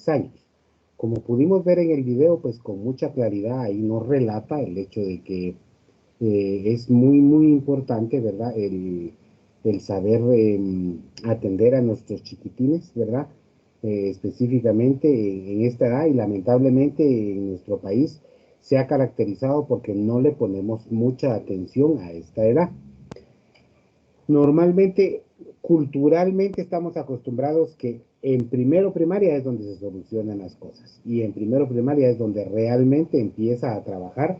años. Como pudimos ver en el video, pues con mucha claridad ahí nos relata el hecho de que es muy importante, ¿verdad? El saber atender a nuestros chiquitines, ¿verdad? Específicamente en esta edad y lamentablemente en nuestro país se ha caracterizado porque no le ponemos mucha atención a esta edad. Normalmente, culturalmente estamos acostumbrados que en primero primaria es donde se solucionan las cosas y en primero primaria es donde realmente empieza a trabajar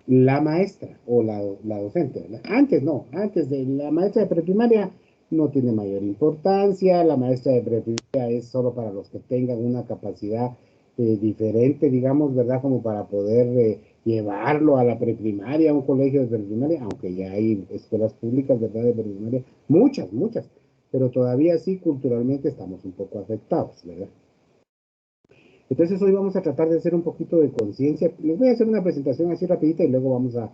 la maestra o la docente, ¿verdad? Antes no, antes de la maestra de preprimaria no tiene mayor importancia, la maestra de preprimaria es solo para los que tengan una capacidad diferente, digamos, ¿verdad? Como para poder llevarlo a la preprimaria, a un colegio de preprimaria, aunque ya hay escuelas públicas, ¿verdad? De preprimaria, muchas, pero todavía sí culturalmente estamos un poco afectados, ¿verdad? Entonces hoy vamos a tratar de hacer un poquito de conciencia. Les voy a hacer una presentación así rapidita y luego vamos a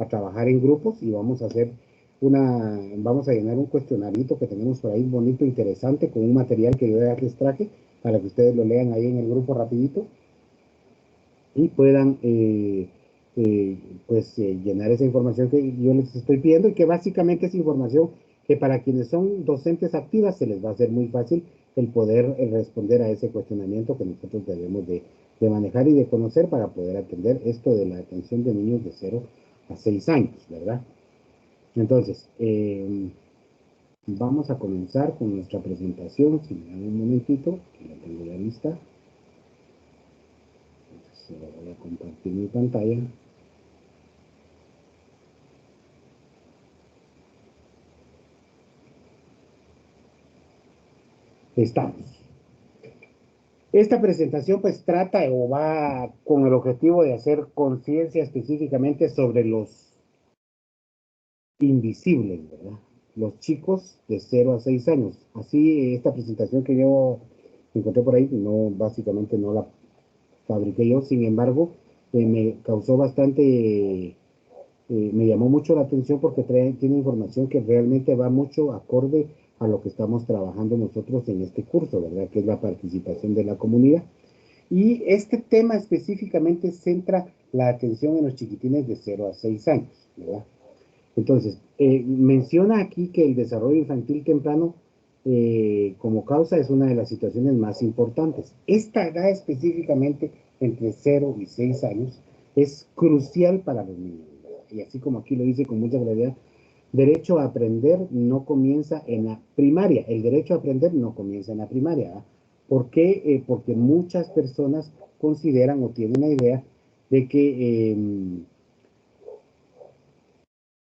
trabajar en grupos y vamos a hacer vamos a llenar un cuestionarito que tenemos por ahí bonito, interesante, con un material que yo ya les traje para que ustedes lo lean ahí en el grupo rapidito y puedan llenar esa información que yo les estoy pidiendo y que básicamente es información que para quienes son docentes activas se les va a hacer muy fácil el poder responder a ese cuestionamiento que nosotros debemos de manejar y de conocer para poder atender esto de la atención de niños de 0 a 6 años, ¿verdad? Entonces, vamos a comenzar con nuestra presentación, si me dan un momentito, que la tengo ya lista. Entonces, voy a compartir mi pantalla. Estamos. Esta presentación pues trata o va con el objetivo de hacer conciencia específicamente sobre los invisibles, ¿verdad? Los chicos de 0 a 6 años. Así, esta presentación que yo encontré por ahí, no, básicamente no la fabriqué yo, sin embargo, me causó bastante, me llamó mucho la atención porque tiene información que realmente va mucho acorde a lo que estamos trabajando nosotros en este curso, ¿verdad? Que es la participación de la comunidad. Y este tema específicamente centra la atención en los chiquitines de 0 a 6 años, ¿verdad? Entonces, menciona aquí que el desarrollo infantil temprano como causa es una de las situaciones más importantes. Esta edad específicamente, entre 0 y 6 años, es crucial para los niños. Y así como aquí lo dice con mucha claridad, derecho a aprender no comienza en la primaria. El derecho a aprender no comienza en la primaria. ¿Ah? ¿Por qué? Porque muchas personas consideran o tienen la idea de que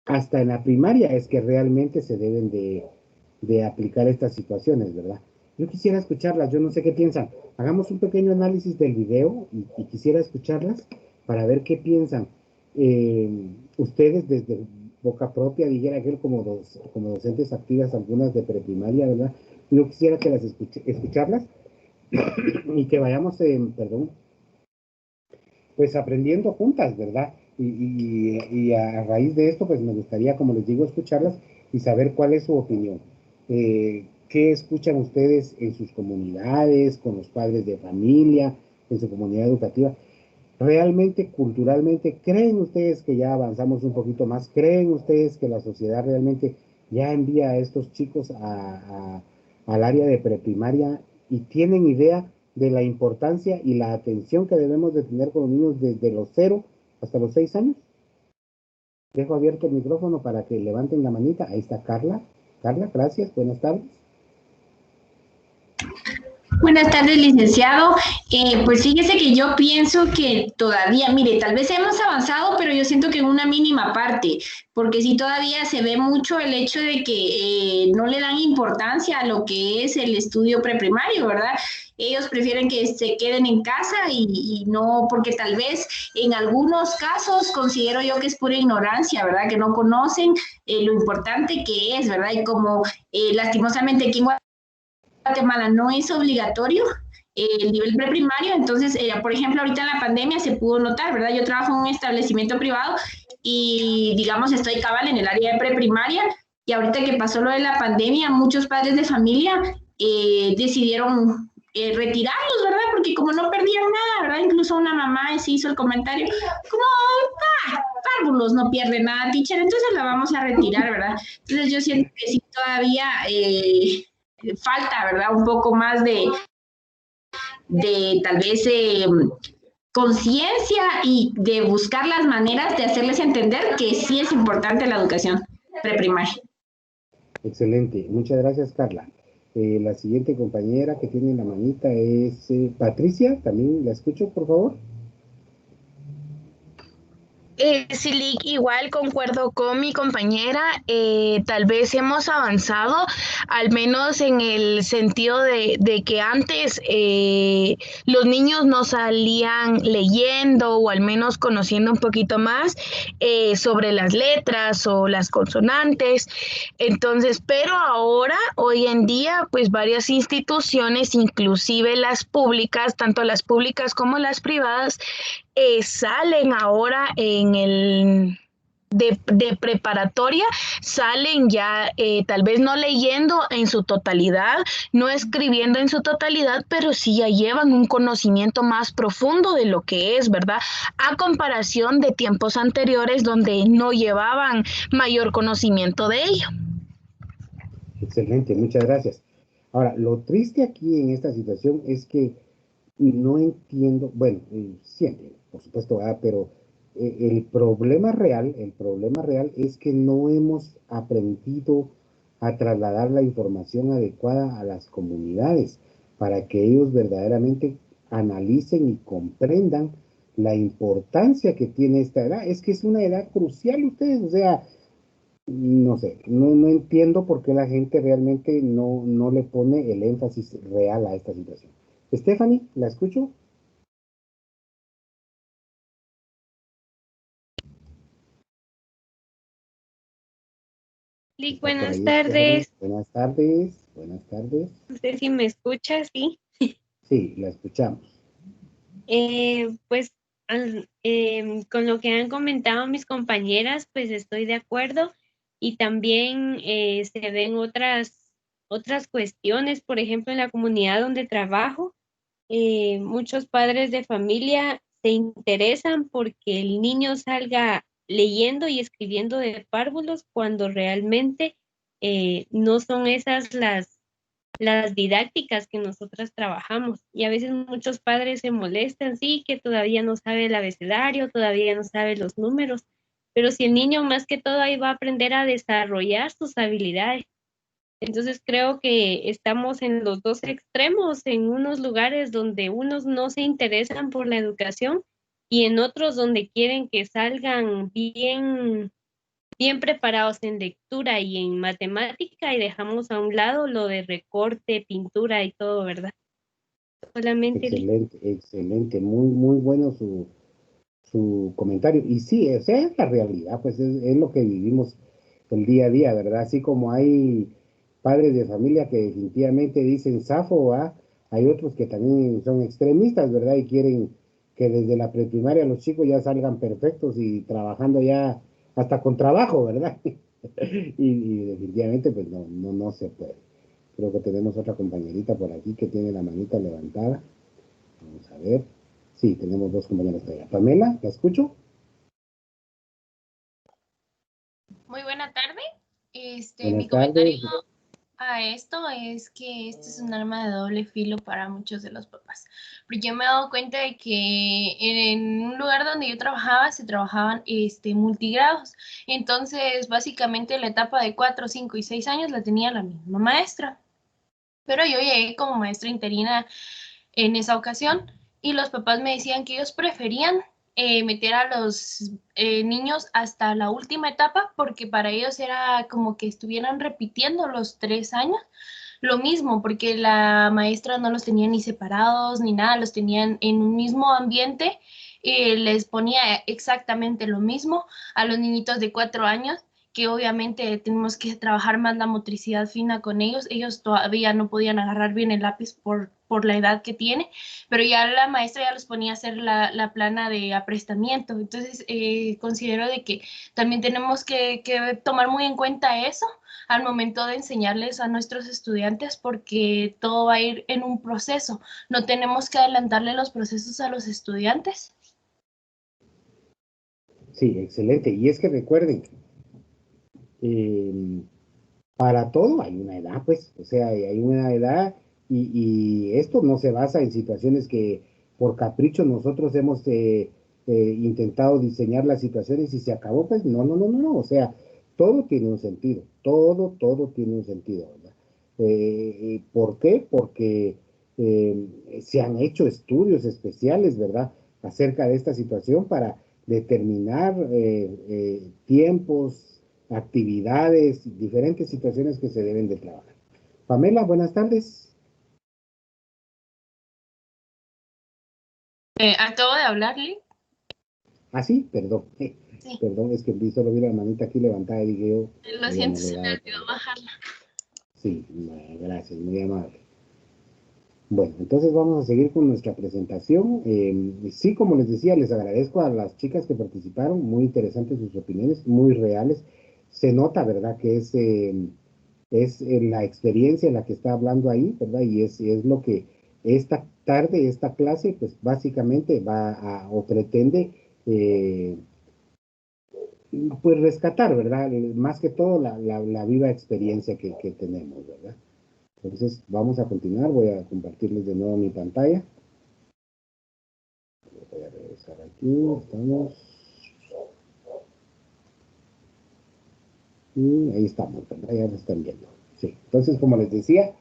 hasta en la primaria es que realmente se deben de aplicar estas situaciones, ¿verdad? Yo quisiera escucharlas, yo no sé qué piensan. Hagamos un pequeño análisis del video y quisiera escucharlas para ver qué piensan. Ustedes desde boca propia, dijera aquel como docentes activas, algunas de preprimaria, ¿verdad? Yo quisiera que las escucharlas y que vayamos, perdón, pues aprendiendo juntas, ¿verdad? Y a raíz de esto, pues me gustaría, como les digo, escucharlas y saber cuál es su opinión. ¿Qué escuchan ustedes en sus comunidades, con los padres de familia, en su comunidad educativa? ¿Realmente, culturalmente, creen ustedes que ya avanzamos un poquito más? ¿Creen ustedes que la sociedad realmente ya envía a estos chicos al área de preprimaria y tienen idea de la importancia y la atención que debemos de tener con los niños desde los 0 hasta los 6 años? Dejo abierto el micrófono para que levanten la manita. Ahí está Carla. Carla, gracias. Buenas tardes. Buenas tardes, licenciado. Pues fíjese que yo pienso que todavía, mire, tal vez hemos avanzado, pero yo siento que en una mínima parte, porque sí todavía se ve mucho el hecho de que no le dan importancia a lo que es el estudio preprimario, ¿verdad? Ellos prefieren que se queden en casa y no, porque tal vez en algunos casos considero yo que es pura ignorancia, ¿verdad? Que no conocen lo importante que es, ¿verdad? Y como lastimosamente aquí en Guatemala no es obligatorio el nivel preprimario, entonces, por ejemplo, ahorita en la pandemia se pudo notar, ¿verdad? Yo trabajo en un establecimiento privado y, digamos, estoy cabal en el área de preprimaria y ahorita que pasó lo de la pandemia, muchos padres de familia decidieron retirarlos, ¿verdad? porque como no perdían nada, ¿verdad? Incluso una mamá se hizo el comentario, como, párvulos no pierden nada, teacher, entonces la vamos a retirar, ¿verdad? Entonces yo siento que sí todavía falta, ¿verdad? Un poco más de tal vez conciencia y de buscar las maneras de hacerles entender que sí es importante la educación preprimaria. Excelente, muchas gracias, Carla. La siguiente compañera que tiene la manita es Patricia, también la escucho, por favor. Sí, igual concuerdo con mi compañera, tal vez hemos avanzado, al menos en el sentido de que antes los niños no salían leyendo o al menos conociendo un poquito más sobre las letras o las consonantes. Entonces, pero ahora, hoy en día, pues varias instituciones, inclusive las públicas, tanto las públicas como las privadas, salen ahora en el de preparatoria, salen ya tal vez no leyendo en su totalidad, no escribiendo en su totalidad, pero sí ya llevan un conocimiento más profundo de lo que es, ¿verdad? A comparación de tiempos anteriores donde no llevaban mayor conocimiento de ello. Excelente, muchas gracias. Ahora, lo triste aquí en esta situación es que no entiendo, bueno, sí entiendo, por supuesto, pero el problema real es que no hemos aprendido a trasladar la información adecuada a las comunidades para que ellos verdaderamente analicen y comprendan la importancia que tiene esta edad. Es que es una edad crucial, ustedes, o sea, no sé, no entiendo por qué la gente realmente no le pone el énfasis real a esta situación. Stephanie, ¿la escucho? Lick, ¿Está por buenas ahí, Stephanie? tardes. Buenas tardes, buenas tardes. No sé si me escuchas, sí. Sí, la escuchamos. Pues con lo que han comentado mis compañeras, pues estoy de acuerdo y también se ven otras cuestiones, por ejemplo, en la comunidad donde trabajo, muchos padres de familia se interesan porque el niño salga leyendo y escribiendo de párvulos cuando realmente no son esas las didácticas que nosotras trabajamos. Y a veces muchos padres se molestan, sí, que todavía no sabe el abecedario, todavía no sabe los números, pero si el niño más que todo ahí va a aprender a desarrollar sus habilidades. Entonces creo que estamos en los dos extremos, en unos lugares donde unos no se interesan por la educación y en otros donde quieren que salgan bien preparados en lectura y en matemática y dejamos a un lado lo de recorte, pintura y todo, ¿verdad? Solamente Excelente, excelente. Muy bueno su comentario. Y sí, esa es la realidad, pues es lo que vivimos el día a día, ¿verdad? Así como hay padres de familia que definitivamente dicen zafo, ¿va? Hay otros que también son extremistas, ¿verdad? Y quieren que desde la preprimaria los chicos ya salgan perfectos y trabajando ya hasta con trabajo, ¿verdad? Y definitivamente pues no se puede. Creo que tenemos otra compañerita por aquí que tiene la manita levantada. Vamos a ver. Sí, tenemos dos compañeras todavía. Pamela, ¿la escucho? Muy buena tarde. Mi Buenas comentario tardes. a esto es que este es un arma de doble filo para muchos de los papás. Porque yo me he dado cuenta de que en un lugar donde yo trabajaba se trabajaban multigrados. Entonces, básicamente la etapa de 4, 5 y 6 años la tenía la misma maestra. Pero yo llegué como maestra interina en esa ocasión y los papás me decían que ellos preferían meter a los niños hasta la última etapa porque para ellos era como que estuvieran repitiendo los 3 años lo mismo, porque la maestra no los tenía ni separados ni nada, los tenían en un mismo ambiente, les ponía exactamente lo mismo a los niñitos de 4 años, que obviamente tenemos que trabajar más la motricidad fina con ellos. Ellos todavía no podían agarrar bien el lápiz por la edad que tiene, pero ya la maestra ya los ponía a hacer la plana de aprestamiento. Entonces, considero de que también tenemos que tomar muy en cuenta eso al momento de enseñarles a nuestros estudiantes, porque todo va a ir en un proceso. No tenemos que adelantarle los procesos a los estudiantes. Sí, excelente. Y es que recuerden, para todo hay una edad, pues, o sea, hay una edad y esto no se basa en situaciones que por capricho nosotros hemos intentado diseñar las situaciones y se acabó, pues, no, o sea, todo tiene un sentido, todo tiene un sentido, ¿verdad? ¿Por qué? Porque se han hecho estudios especiales, ¿verdad?, acerca de esta situación para determinar tiempos, actividades, diferentes situaciones que se deben de trabajar. Pamela, buenas tardes. Acabo de hablarle. Ah, sí, perdón. Sí. Perdón, es que solo vi la manita aquí levantada y dije yo. Lo siento, se me olvidó bajarla. Sí, gracias, muy amable. Bueno, entonces vamos a seguir con nuestra presentación. Sí, como les decía, les agradezco a las chicas que participaron, muy interesantes sus opiniones, muy reales. Se nota, ¿verdad?, que es la experiencia la que está hablando ahí, ¿verdad? Y es lo que esta tarde, esta clase, pues básicamente va a, o pretende, pues rescatar, ¿verdad? Más que todo la viva experiencia que tenemos, ¿verdad? Entonces, vamos a continuar. Voy a compartirles de nuevo mi pantalla. Voy a regresar aquí. Estamos. Y ahí estamos, ¿verdad? Ya lo están viendo. Sí. Entonces, como les decía,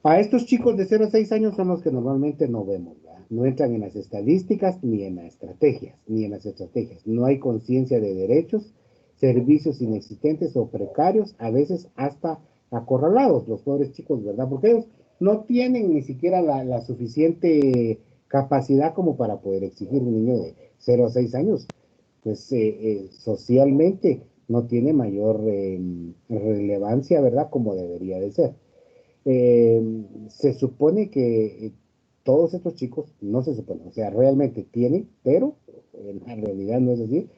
a estos chicos de 0 a 6 años son los que normalmente no vemos, ¿verdad? No entran en las estadísticas ni en las estrategias. No hay conciencia de derechos, servicios inexistentes o precarios, a veces hasta acorralados, los pobres chicos, ¿verdad? Porque ellos no tienen ni siquiera la suficiente capacidad como para poder exigir un niño de 0 a 6 años. Pues socialmente no tiene mayor relevancia, ¿verdad? Como debería de ser. Se supone que todos estos chicos, no se supone, o sea, realmente tienen, pero en la realidad no es así,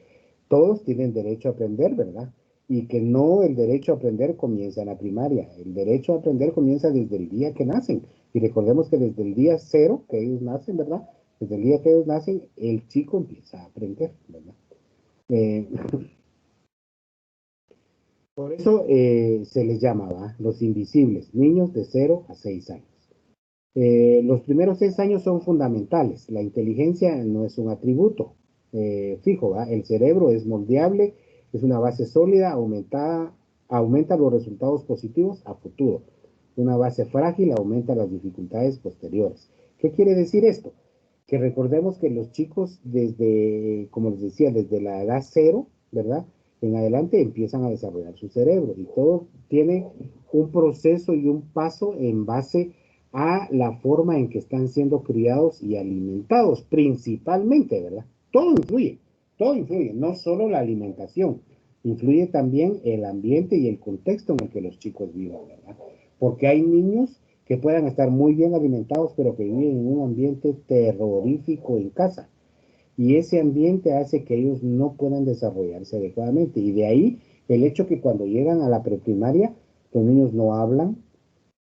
todos tienen derecho a aprender, ¿verdad? Y que no el derecho a aprender comienza en la primaria, el derecho a aprender comienza desde el día que nacen. Y recordemos que desde el día cero que ellos nacen, ¿verdad? Desde el día que ellos nacen, el chico empieza a aprender, ¿verdad? Eh, por eso se les llama, los invisibles, niños de 0 a 6 años. Los primeros 6 años son fundamentales. La inteligencia no es un atributo fijo, ¿va? El cerebro es moldeable, es una base sólida, aumenta los resultados positivos a futuro. Una base frágil aumenta las dificultades posteriores. ¿Qué quiere decir esto? Que recordemos que los chicos desde, como les decía, desde la edad cero, ¿verdad?, en adelante empiezan a desarrollar su cerebro y todo tiene un proceso y un paso en base a la forma en que están siendo criados y alimentados, principalmente, ¿verdad? Todo influye, no solo la alimentación, influye también el ambiente y el contexto en el que los chicos vivan, ¿verdad? Porque hay niños que puedan estar muy bien alimentados, pero que viven en un ambiente terrorífico en casa. Y ese ambiente hace que ellos no puedan desarrollarse adecuadamente. Y de ahí el hecho que cuando llegan a la preprimaria, los niños no hablan,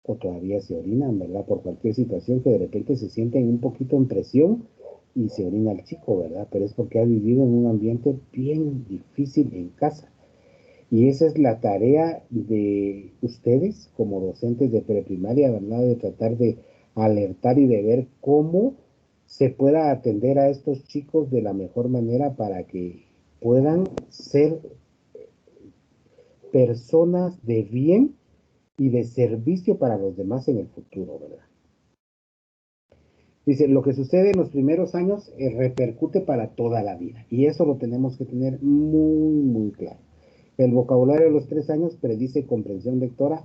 o todavía se orinan, ¿verdad? Por cualquier situación que de repente se sienten un poquito en presión y se orina el chico, ¿verdad? Pero es porque ha vivido en un ambiente bien difícil en casa. Y esa es la tarea de ustedes como docentes de preprimaria, ¿verdad? De tratar de alertar y de ver cómo se pueda atender a estos chicos de la mejor manera para que puedan ser personas de bien y de servicio para los demás en el futuro, ¿verdad? Dice, lo que sucede en los primeros años repercute para toda la vida y eso lo tenemos que tener muy claro. El vocabulario de los 3 años predice comprensión lectora,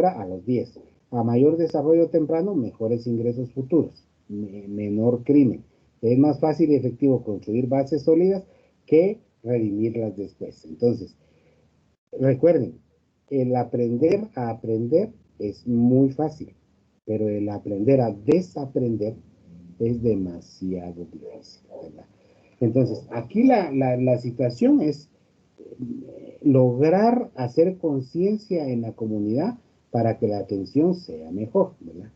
a los 10. A mayor desarrollo temprano, mejores ingresos futuros, menor crimen. Es más fácil y efectivo construir bases sólidas que redimirlas después. Entonces, recuerden, el aprender a aprender es muy fácil, pero el aprender a desaprender es demasiado difícil, ¿verdad? Entonces, aquí la situación es lograr hacer conciencia en la comunidad para que la atención sea mejor, ¿verdad?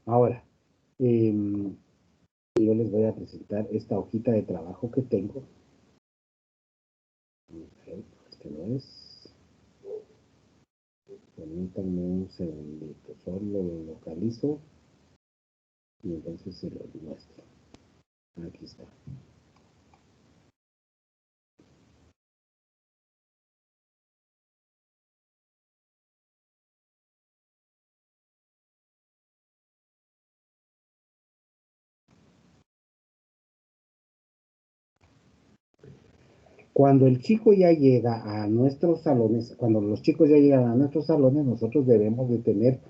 Ahora, yo les voy a presentar esta hojita de trabajo que tengo. Este no es. Permítanme un segundito, solo lo localizo y entonces se lo muestro. Aquí está. Cuando el chico ya llega a nuestros salones, cuando los chicos ya llegan a nuestros salones, nosotros debemos de tener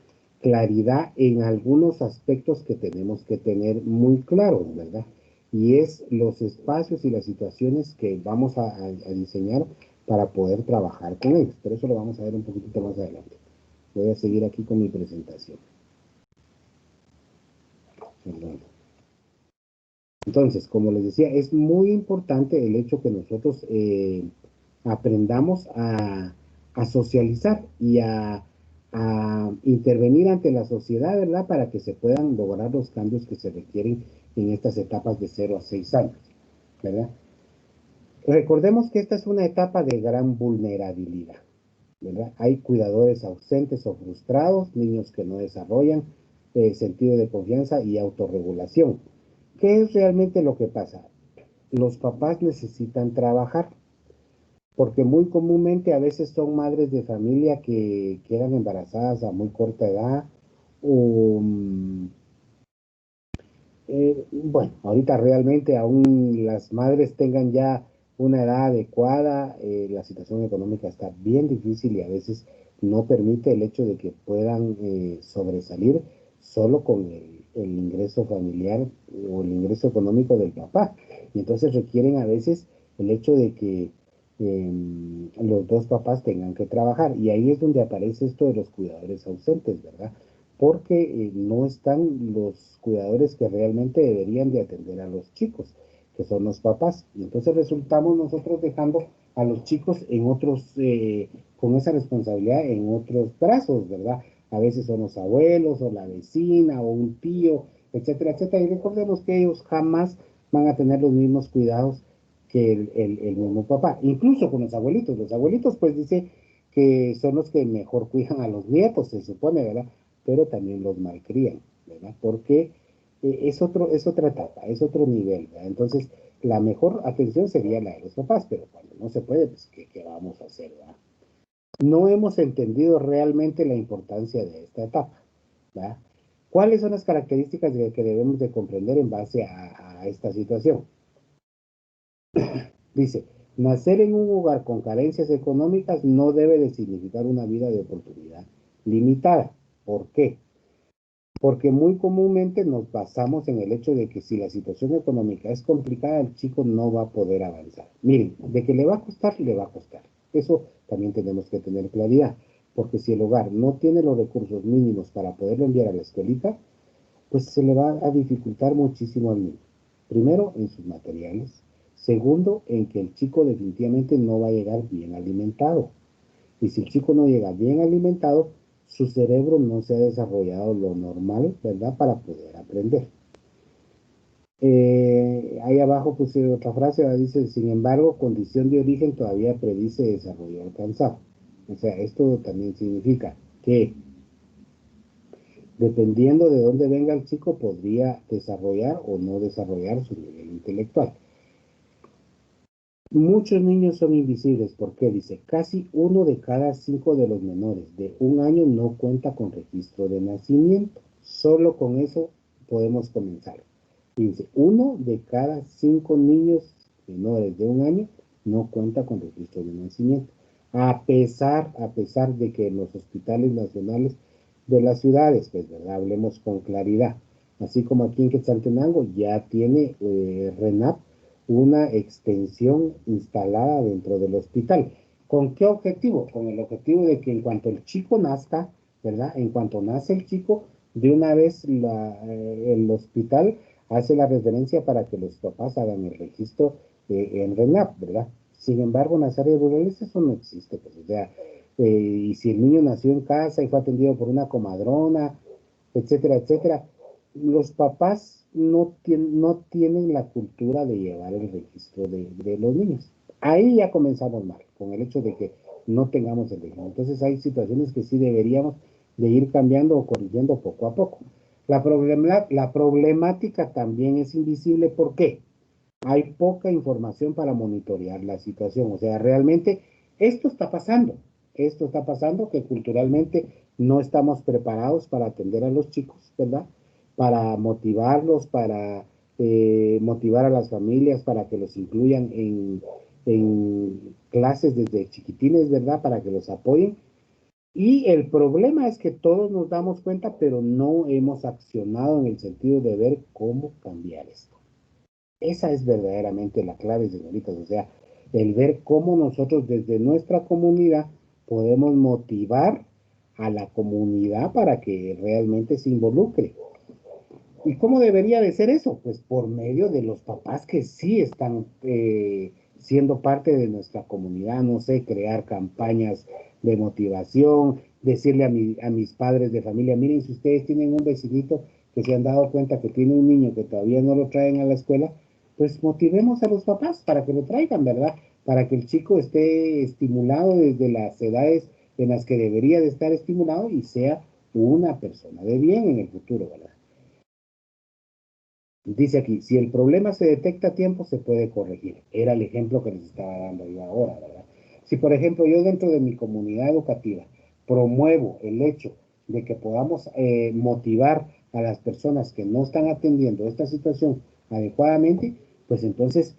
claridad en algunos aspectos que tenemos que tener muy claros, ¿verdad? Y es los espacios y las situaciones que vamos a diseñar para poder trabajar con ellos. Pero eso lo vamos a ver un poquitito más adelante. Voy a seguir aquí con mi presentación. Perdón. Entonces, como les decía, es muy importante el hecho que nosotros aprendamos a socializar y a intervenir ante la sociedad, ¿verdad? Para que se puedan lograr los cambios que se requieren en estas etapas de 0 a 6 años, ¿verdad? Recordemos que esta es una etapa de gran vulnerabilidad, ¿verdad? Hay cuidadores ausentes o frustrados, niños que no desarrollan sentido de confianza y autorregulación. ¿Qué es realmente lo que pasa? Los papás necesitan trabajar, porque muy comúnmente a veces son madres de familia que quedan embarazadas a muy corta edad, o, bueno, ahorita realmente aún las madres tengan ya una edad adecuada, la situación económica está bien difícil y a veces no permite el hecho de que puedan sobresalir solo con el ingreso familiar o el ingreso económico del papá. Y entonces requieren a veces el hecho de que los dos papás tengan que trabajar. Y ahí es donde aparece esto de los cuidadores ausentes, ¿verdad? Porque no están los cuidadores que realmente deberían de atender a los chicos, que son los papás. Y entonces resultamos nosotros dejando a los chicos en otros, con esa responsabilidad en otros brazos, ¿verdad? A veces son los abuelos o la vecina o un tío, etcétera, etcétera. Y recordemos que ellos jamás van a tener los mismos cuidados que el mismo papá. Incluso con los abuelitos. Los abuelitos pues dice que son los que mejor cuidan a los nietos, se supone, ¿verdad? Pero también los malcrían, ¿verdad? Porque es otra etapa, es otro nivel, ¿verdad? Entonces, la mejor atención sería la de los papás, pero cuando no se puede, pues, ¿qué vamos a hacer, verdad? No hemos entendido realmente la importancia de esta etapa, ¿verdad? ¿Cuáles son las características que debemos de comprender en base a esta situación? Dice, nacer en un hogar con carencias económicas no debe de significar una vida de oportunidad limitada. ¿Por qué? Porque muy comúnmente nos basamos en el hecho de que si la situación económica es complicada, el chico no va a poder avanzar. Miren, de que le va a costar, le va a costar. Eso también tenemos que tener claridad, porque si el hogar no tiene los recursos mínimos para poderlo enviar a la escuelita, pues se le va a dificultar muchísimo al niño. Primero, en sus materiales. Segundo, en que el chico definitivamente no va a llegar bien alimentado. Y si el chico no llega bien alimentado, su cerebro no se ha desarrollado lo normal, ¿verdad? Para poder aprender. Ahí abajo puse otra frase, ¿verdad? Dice, sin embargo, condición de origen todavía predice desarrollo alcanzado. O sea, esto también significa que dependiendo de dónde venga el chico, podría desarrollar o no desarrollar su nivel intelectual. Muchos niños son invisibles porque dice, casi 1 de cada 5 de los menores de 1 año no cuenta con registro de nacimiento. Solo con eso podemos comenzar. Dice, 1 de cada 5 niños menores de 1 año no cuenta con registro de nacimiento. A pesar de que en los hospitales nacionales de las ciudades, pues, ¿verdad? Hablemos con claridad. Así como aquí en Quetzaltenango ya tiene RENAP una extensión instalada dentro del hospital. ¿Con qué objetivo? Con el objetivo de que en cuanto el chico nazca, ¿verdad? En cuanto nace el chico, de una vez el hospital hace la referencia para que los papás hagan el registro en RENAP, ¿verdad? Sin embargo, en las áreas rurales eso no existe, pues, o sea, y si el niño nació en casa y fue atendido por una comadrona, etcétera, etcétera, los papás no tienen la cultura de llevar el registro de los niños. Ahí ya comenzamos mal, con el hecho de que no tengamos el registro. Entonces hay situaciones que sí deberíamos de ir cambiando o corrigiendo poco a poco. La problemática también es invisible. ¿Por qué? Hay poca información para monitorear la situación. O sea, realmente esto está pasando. Esto está pasando que culturalmente no estamos preparados para atender a los chicos, ¿verdad? Para motivarlos, para motivar a las familias, para que los incluyan en clases desde chiquitines, ¿verdad? Para que los apoyen. Y el problema es que todos nos damos cuenta, pero no hemos accionado en el sentido de ver cómo cambiar esto. Esa es verdaderamente la clave, señoritas. O sea, el ver cómo nosotros desde nuestra comunidad podemos motivar a la comunidad para que realmente se involucre. ¿Y cómo debería de ser eso? Pues por medio de los papás que sí están siendo parte de nuestra comunidad, no sé, crear campañas de motivación, decirle a mis padres de familia, miren, si ustedes tienen un vecinito que se han dado cuenta que tiene un niño que todavía no lo traen a la escuela, pues motivemos a los papás para que lo traigan, ¿verdad? Para que el chico esté estimulado desde las edades en las que debería de estar estimulado y sea una persona de bien en el futuro, ¿verdad? Dice aquí, si el problema se detecta a tiempo, se puede corregir. Era el ejemplo que les estaba dando yo ahora, ¿verdad? Si, por ejemplo, yo dentro de mi comunidad educativa promuevo el hecho de que podamos motivar a las personas que no están atendiendo esta situación adecuadamente, pues entonces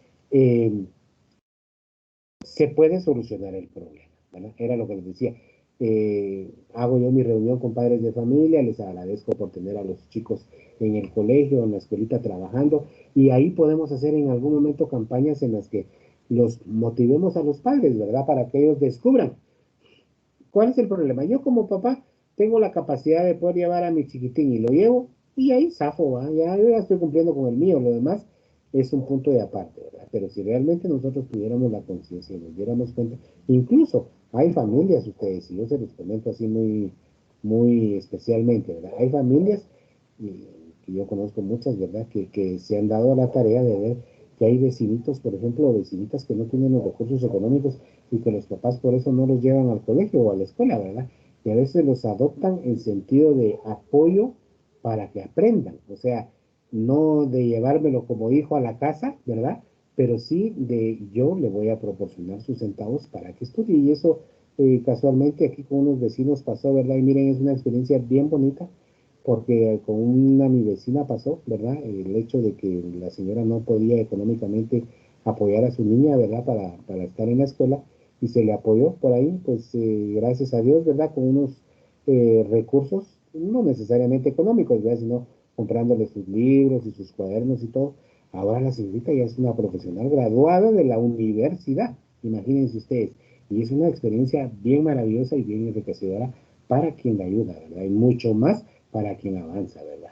se puede solucionar el problema, ¿verdad? Era lo que les decía. Hago yo mi reunión con padres de familia, les agradezco por tener a los chicos en el colegio, en la escuelita trabajando, y ahí podemos hacer en algún momento campañas en las que los motivemos a los padres, ¿verdad? Para que ellos descubran cuál es el problema. Yo como papá tengo la capacidad de poder llevar a mi chiquitín y lo llevo, y ahí zafo, ¿va? Ya, yo ya estoy cumpliendo con el mío, lo demás es un punto de aparte, ¿verdad? Pero si realmente nosotros tuviéramos la conciencia y nos diéramos cuenta, incluso hay familias, ustedes, y yo se los comento así muy, muy especialmente, ¿verdad? Hay familias, que yo conozco muchas, ¿verdad? Que se han dado a la tarea de ver que hay vecinitos, por ejemplo, o vecinitas que no tienen los recursos económicos y que los papás por eso no los llevan al colegio o a la escuela, ¿verdad? Y a veces los adoptan en sentido de apoyo para que aprendan, o sea, no de llevármelo como hijo a la casa, ¿verdad? Pero sí de yo le voy a proporcionar sus centavos para que estudie. Y eso casualmente aquí con unos vecinos pasó, ¿verdad? Y miren, es una experiencia bien bonita porque con una mi vecina pasó, ¿verdad? El hecho de que la señora no podía económicamente apoyar a su niña, ¿verdad? Para estar en la escuela y se le apoyó por ahí, pues gracias a Dios, ¿verdad? Con unos recursos, no necesariamente económicos, ¿verdad? Sino comprándole sus libros y sus cuadernos y todo. Ahora la señorita ya es una profesional graduada de la universidad, imagínense ustedes. Y es una experiencia bien maravillosa y bien enriquecedora para quien la ayuda, ¿verdad? Y mucho más para quien avanza, ¿verdad?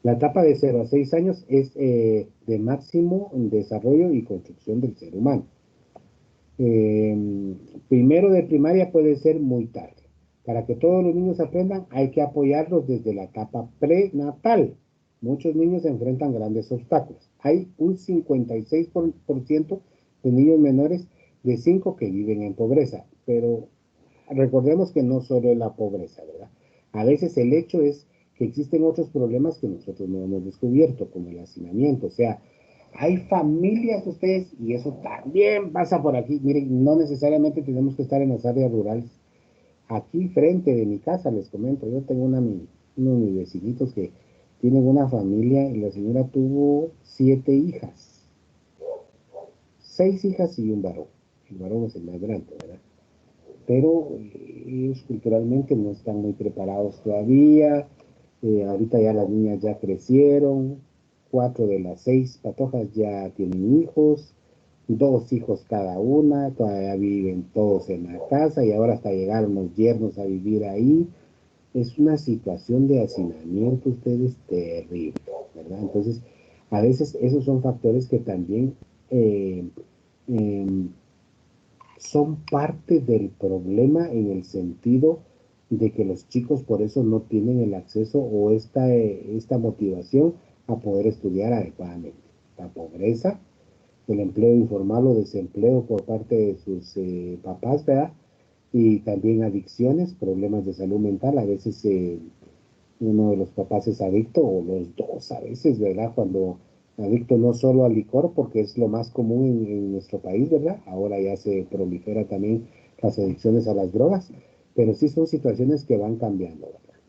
La etapa de 0 a 6 años es de máximo desarrollo y construcción del ser humano. Primero de primaria puede ser muy tarde. Para que todos los niños aprendan, hay que apoyarlos desde la etapa prenatal. Muchos niños enfrentan grandes obstáculos. Hay un 56% de niños menores de 5 que viven en pobreza, pero recordemos que no solo es la pobreza, ¿verdad? A veces el hecho es que existen otros problemas que nosotros no hemos descubierto, como el hacinamiento. O sea, hay familias ustedes, y eso también pasa por aquí. Miren, no necesariamente tenemos que estar en las áreas rurales. Aquí frente de mi casa, les comento, yo tengo uno de mis vecinitos que tienen una familia y la señora tuvo 7 hijas. 6 hijas y un varón. El varón es el más grande, ¿verdad? Pero ellos culturalmente no están muy preparados todavía. Ahorita ya las niñas ya crecieron, 4 de las 6 patojas ya tienen hijos, 2 hijos cada una, todavía viven todos en la casa y ahora hasta llegaron los yernos a vivir ahí. es una situación de hacinamiento, ustedes, terrible, ¿verdad? Entonces, a veces esos son factores que también eh, em, son parte del problema en el sentido de que los chicos por eso no tienen el acceso o esta motivación a poder estudiar adecuadamente. La pobreza, el empleo informal o desempleo por parte de sus papás, ¿verdad? Y también adicciones, problemas de salud mental. A veces uno de los papás es adicto, o los dos a veces, ¿verdad? Cuando adicto no solo al licor, porque es lo más común en nuestro país, ¿verdad? Ahora ya se prolifera también las adicciones a las drogas, pero sí son situaciones que van cambiando, ¿verdad?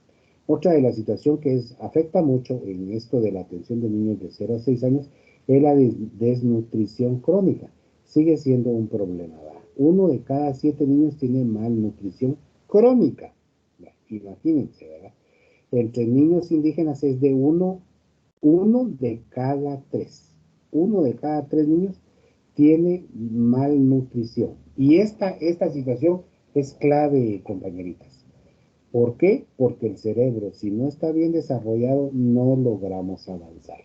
Otra de la situación que afecta mucho en esto de la atención de niños de 0 a 6 años es la desnutrición crónica. Sigue siendo un problema, ¿verdad? 1 de cada 7 niños tiene malnutrición crónica. Imagínense, ¿verdad? Entre niños indígenas es de uno de cada tres. 1 de cada 3 niños tiene malnutrición. Y esta situación es clave, compañeritas. ¿Por qué? Porque el cerebro, si no está bien desarrollado, no logramos avanzar.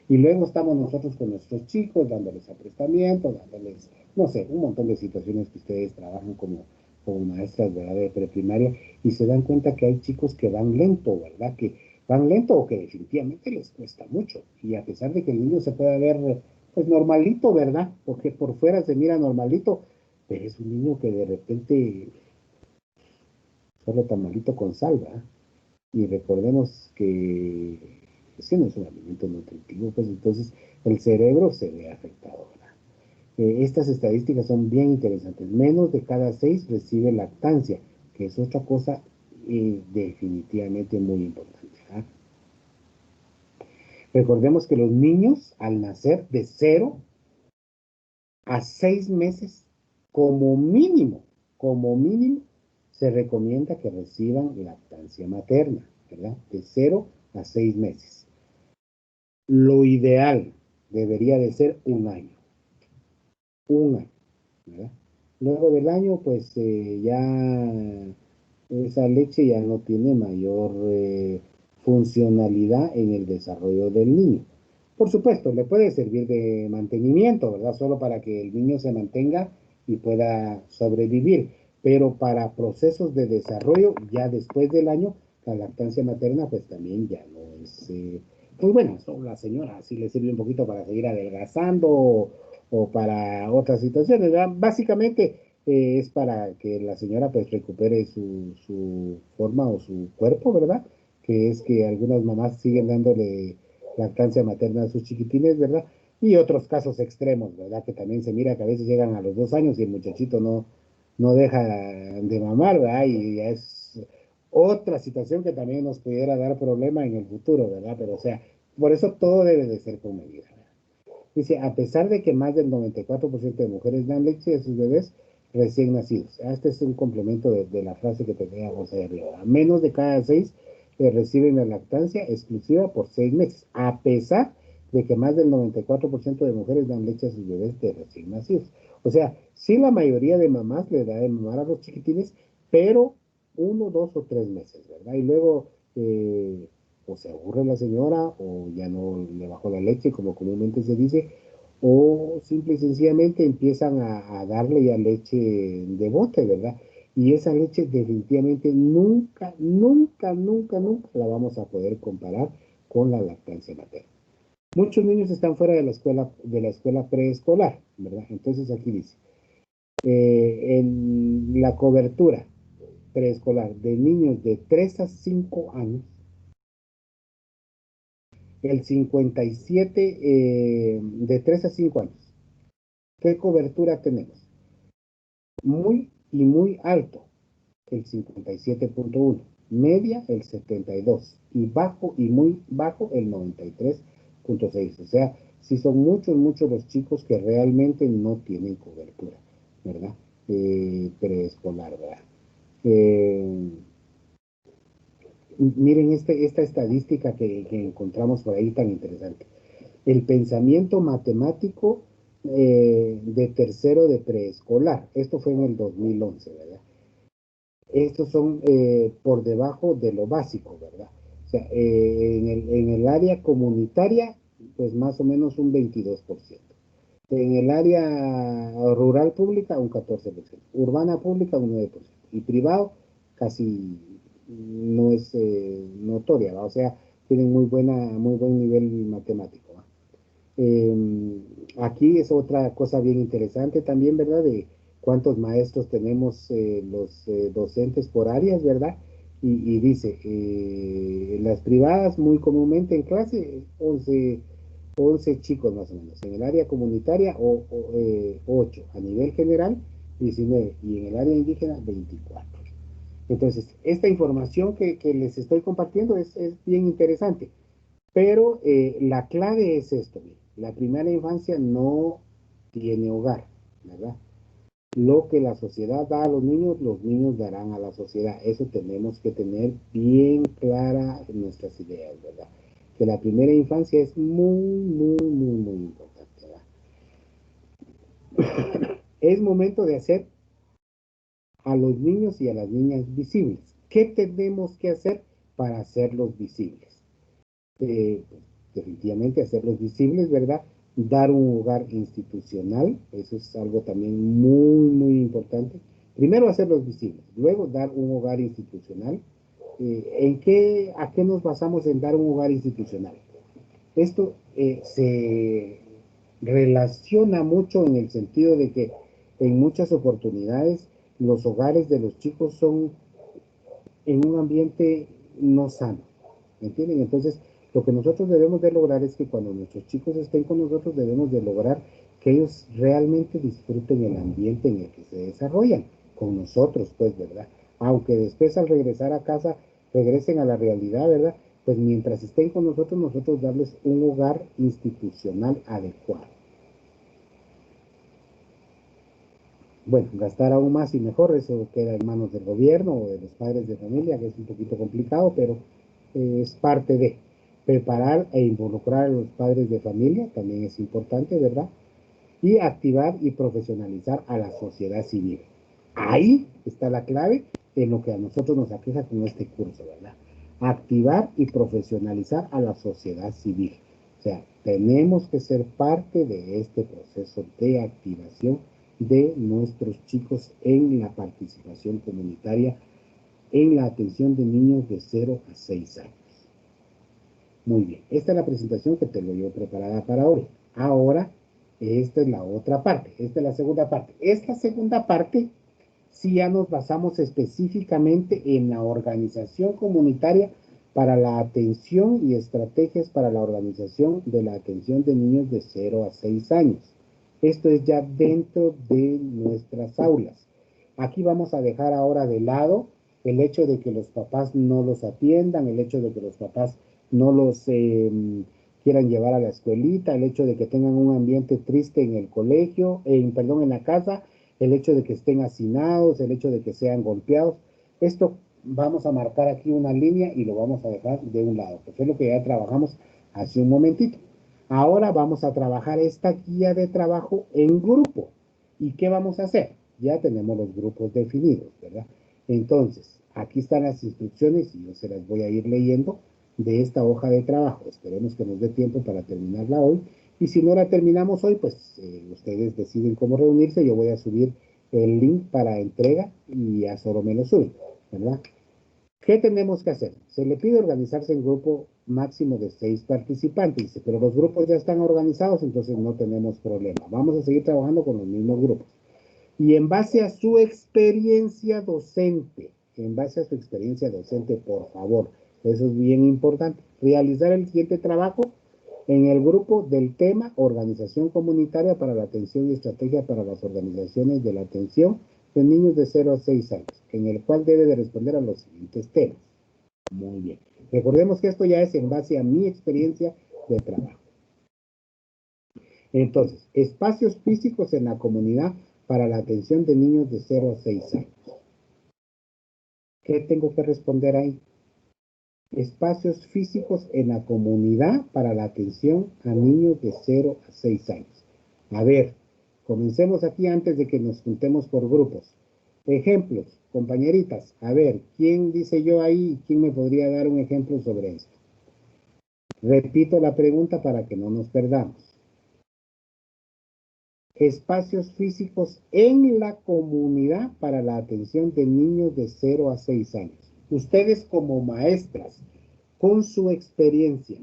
Y luego estamos nosotros con nuestros chicos, dándoles aprestamiento, dándoles, no sé, un montón de situaciones que ustedes trabajan como maestras, ¿verdad?, de preprimaria, y se dan cuenta que hay chicos que van lento, ¿verdad? Que van lento o que definitivamente les cuesta mucho. Y a pesar de que el niño se pueda ver, pues, normalito, ¿verdad? Porque por fuera se mira normalito, pero es un niño que de repente solo tamalito con sal, ¿verdad? Y recordemos que si no es un alimento nutritivo, pues entonces el cerebro se ve afectado, ¿verdad? Estas estadísticas son bien interesantes. Menos de cada 6 recibe lactancia, que es otra cosa definitivamente muy importante, ¿verdad? Recordemos que los niños al nacer de 0 a 6 meses, como mínimo, se recomienda que reciban lactancia materna, ¿verdad? De 0 a 6 meses. Lo ideal debería de ser un año, ¿verdad? Luego del año, pues ya esa leche ya no tiene mayor funcionalidad en el desarrollo del niño. Por supuesto, le puede servir de mantenimiento, ¿verdad? Solo para que el niño se mantenga y pueda sobrevivir. Pero para procesos de desarrollo, ya después del año, la lactancia materna, pues también ya no es. Pues bueno, eso la señora sí le sirve un poquito para seguir adelgazando o para otras situaciones, ¿verdad? Básicamente es para que la señora pues recupere su forma o su cuerpo, ¿verdad? Que es que algunas mamás siguen dándole lactancia materna a sus chiquitines, ¿verdad? Y otros casos extremos, ¿verdad? Que también se mira que a veces llegan a los 2 años y el muchachito no deja de mamar, ¿verdad? Y ya es otra situación que también nos pudiera dar problema en el futuro, ¿verdad? Pero o sea, por eso todo debe de ser con medida, ¿verdad? Dice, a pesar de que más del 94% de mujeres dan leche a sus bebés recién nacidos. Este es un complemento de la frase que teníamos ahí arriba. Menos de cada 6 reciben la lactancia exclusiva por 6 meses, a pesar de que más del 94% de mujeres dan leche a sus bebés de recién nacidos. O sea, sí, la mayoría de mamás le da de mamar a los chiquitines, pero 1, 2 o 3 meses, ¿verdad? Y luego o se aburre la señora, o ya no le bajó la leche, como comúnmente se dice, o simple y sencillamente empiezan a darle ya leche de bote, ¿verdad? Y esa leche definitivamente nunca, nunca, nunca, nunca la vamos a poder comparar con la lactancia materna. Muchos niños están fuera de la escuela preescolar, ¿verdad? Entonces aquí dice, en la cobertura preescolar de niños de 3 a 5 años, el 57 de 3 a 5 años. ¿Qué cobertura tenemos? Muy y muy alto, el 57.1, media el 72 y bajo y muy bajo el 93.6. O sea, sí son muchos, muchos los chicos que realmente no tienen cobertura, ¿verdad? Preescolar, ¿verdad? Miren esta estadística que encontramos por ahí tan interesante. El pensamiento matemático de tercero de preescolar. Esto fue en el 2011, ¿verdad? estos son por debajo de lo básico, ¿verdad? O sea, en el área comunitaria, pues más o menos un 22%. En el área rural pública, un 14%. Urbana pública, un 9%. Y privado, casi no es notoria, ¿va? O sea, tienen muy buen nivel matemático, ¿va? Aquí es otra cosa bien interesante también, ¿verdad? De cuántos maestros tenemos los docentes por áreas, ¿verdad? Y dice, las privadas muy comúnmente en clase, 11 chicos más o menos. En el área comunitaria, 8. A nivel general, 19. Y en el área indígena, 24. Entonces, esta información que les estoy compartiendo es bien interesante. Pero la clave es esto, mire, la primera infancia no tiene hogar, ¿verdad? Lo que la sociedad da a los niños darán a la sociedad. Eso tenemos que tener bien clara en nuestras ideas, ¿verdad? Que la primera infancia es muy importante, ¿verdad? Es momento de hacer a los niños y a las niñas visibles. ¿Qué tenemos que hacer para hacerlos visibles? Pues, definitivamente hacerlos visibles, ¿verdad? Dar un hogar institucional, eso es algo también muy importante. Primero hacerlos visibles, luego dar un hogar institucional. ¿A qué nos basamos en dar un hogar institucional? Esto se relaciona mucho en el sentido de que en muchas oportunidades los hogares de los chicos son en un ambiente no sano, ¿me entienden? Entonces, lo que nosotros debemos de lograr es que cuando nuestros chicos estén con nosotros, debemos de lograr que ellos realmente disfruten el ambiente en el que se desarrollan, con nosotros, pues, ¿verdad? Aunque después al regresar a casa regresen a la realidad, ¿verdad? Pues mientras estén con nosotros, nosotros darles un hogar institucional adecuado. Bueno, gastar aún más y mejor, eso queda en manos del gobierno o de los padres de familia, que es un poquito complicado, pero es parte de preparar e involucrar a los padres de familia, también es importante, ¿verdad? Y activar y profesionalizar a la sociedad civil. Ahí está la clave en lo que a nosotros nos aqueja con este curso, ¿verdad? Activar y profesionalizar a la sociedad civil. O sea, tenemos que ser parte de este proceso de activación de nuestros chicos en la participación comunitaria, en la atención de niños de 0 a 6 años. Muy bien, esta es la presentación que tengo yo preparada para hoy. Ahora, esta es la otra parte, esta es la segunda parte. Esta segunda parte, sí ya nos basamos específicamente en la organización comunitaria para la atención y estrategias para la organización de la atención de niños de 0 a 6 años. Esto es ya dentro de nuestras aulas. Aquí vamos a dejar ahora de lado el hecho de que los papás no los atiendan, el hecho de que los papás no los quieran llevar a la escuelita, el hecho de que tengan un ambiente triste en el colegio, perdón, en la casa, el hecho de que estén hacinados, el hecho de que sean golpeados. Esto vamos a marcar aquí una línea y lo vamos a dejar de un lado, que fue lo que ya trabajamos hace un momentito. Ahora vamos a trabajar esta guía de trabajo en grupo. ¿Y qué vamos a hacer? Ya tenemos los grupos definidos, ¿verdad? Entonces, aquí están las instrucciones y yo se las voy a ir leyendo de esta hoja de trabajo. Esperemos que nos dé tiempo para terminarla hoy. Y si no la terminamos hoy, pues ustedes deciden cómo reunirse. Yo voy a subir el link para entrega y ya solo me lo suben, ¿verdad? ¿Qué tenemos que hacer? Se le pide organizarse en grupo máximo de 6 participantes, dice, pero los grupos ya están organizados, entonces no tenemos problema. Vamos a seguir trabajando con los mismos grupos. Y en base a su experiencia docente, por favor, eso es bien importante, realizar el siguiente trabajo en el grupo del tema Organización Comunitaria para la Atención y Estrategia para las Organizaciones de la Atención de Niños de 0 a 6 años, en el cual debe de responder a los siguientes temas. Muy bien. Recordemos que esto ya es en base a mi experiencia de trabajo. Entonces, espacios físicos en la comunidad para la atención de niños de 0 a 6 años. ¿Qué tengo que responder ahí? Espacios físicos en la comunidad para la atención a niños de 0 a 6 años. A ver, comencemos aquí antes de que nos juntemos por grupos. Ejemplos, compañeritas. A ver, ¿quién dice yo ahí? ¿Quién me podría dar un ejemplo sobre esto? Repito la pregunta para que no nos perdamos. Espacios físicos en la comunidad para la atención de niños de 0 a 6 años. Ustedes como maestras, con su experiencia,